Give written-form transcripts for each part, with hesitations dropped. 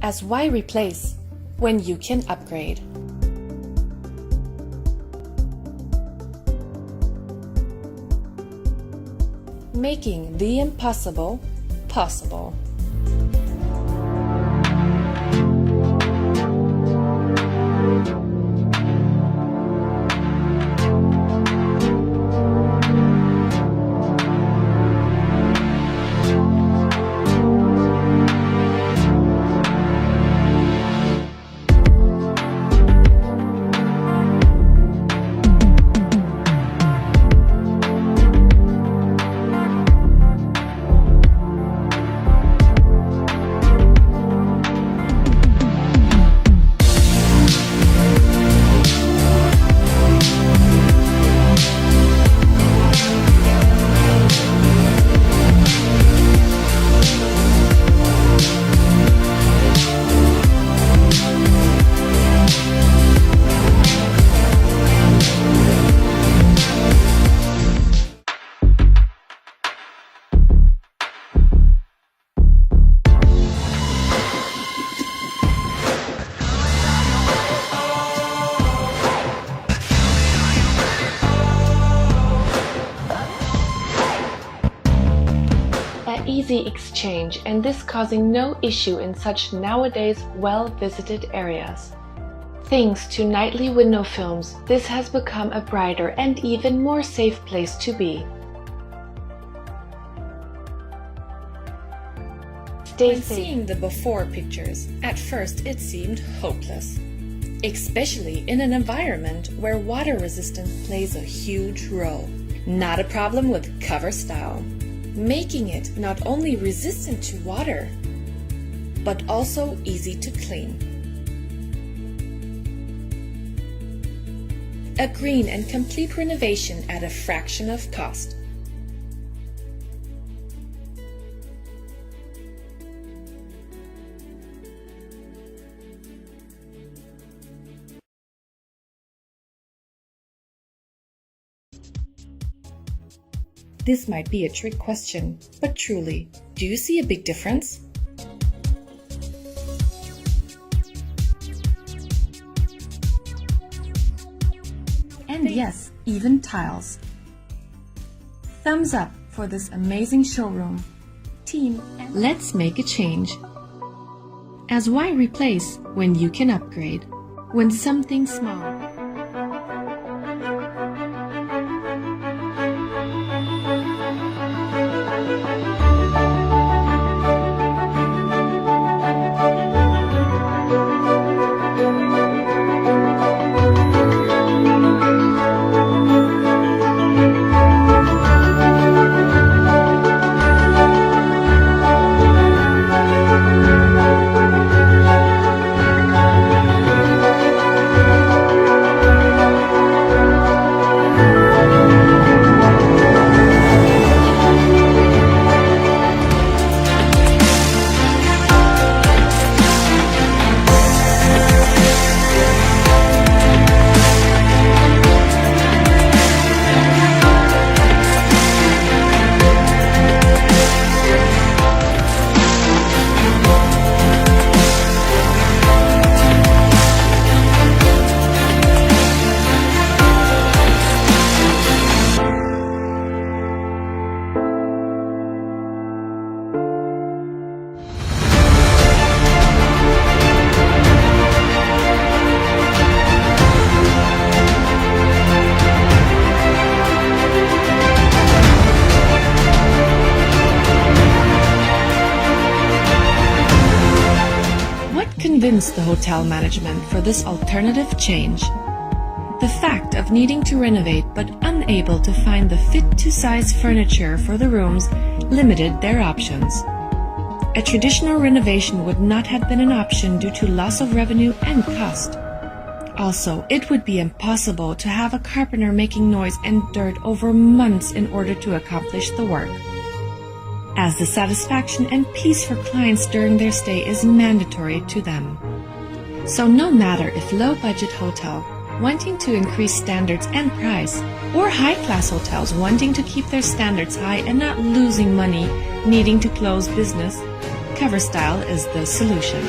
As why replace when you can upgrade? Making the impossible possible. Easy exchange, and this causing no issue in such nowadays well-visited areas. Thanks to nightly window films, this has become a brighter and even more safe place to be. Stay safe. Seeing the before pictures, at first it seemed hopeless, especially in an environment where water resistance plays a huge role. Not a problem with cover style, making it not only resistant to water, but also easy to clean. A green and complete renovation at a fraction of cost. This might be a trick question, but truly, do you see a big difference? And yes, even tiles. Thumbs up for this amazing showroom. Team, let's make a change. As why replace when you can upgrade? When something small convinced the hotel management for this alternative change. The fact of needing to renovate but unable to find the fit-to-size furniture for the rooms limited their options. A traditional renovation would not have been an option due to loss of revenue and cost. Also, it would be impossible to have a carpenter making noise and dirt over months in order to accomplish the work, as the satisfaction and peace for clients during their stay is mandatory to them. So no matter if low-budget hotel wanting to increase standards and price, or high-class hotels wanting to keep their standards high and not losing money, needing to close business, cover style is the solution.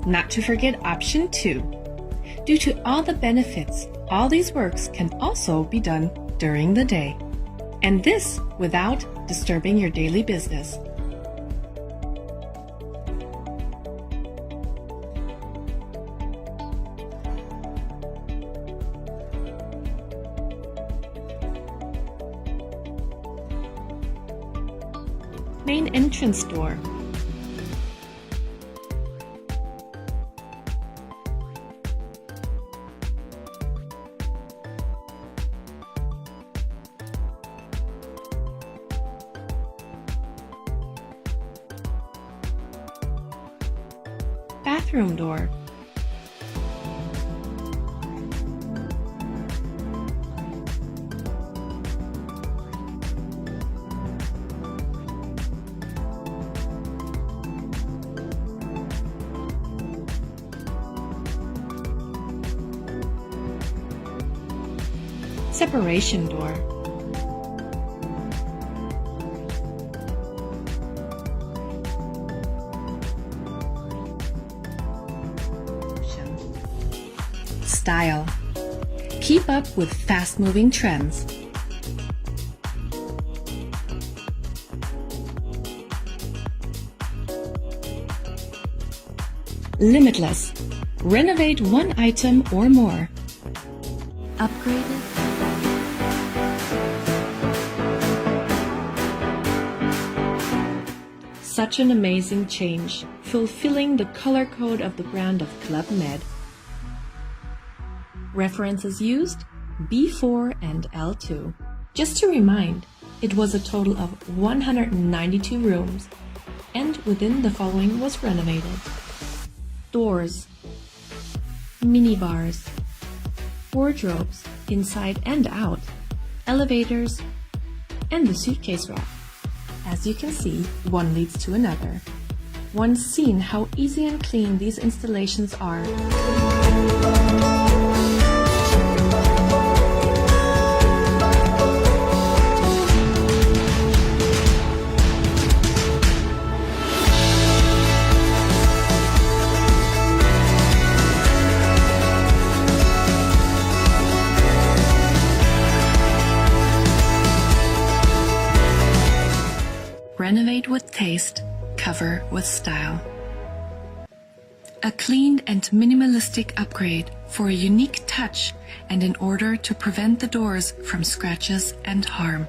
Not to forget option 2. Due to all the benefits, all these works can also be done during the day. And this without disturbing your daily business. Main entrance door. Bathroom door. Separation door. Style. Keep up with fast-moving trends. Limitless. Renovate one item or more. Upgraded. Such an amazing change, fulfilling the color code of the brand of Club Med. References used, B4 and L2. Just to remind, it was a total of 192 rooms, and within the following was renovated. Doors, minibars, wardrobes inside and out, elevators, and the suitcase rack. As you can see, one leads to another. Once seen how easy and clean these installations are. Renovate with taste, cover with style. A clean and minimalistic upgrade for a unique touch and in order to prevent the doors from scratches and harm.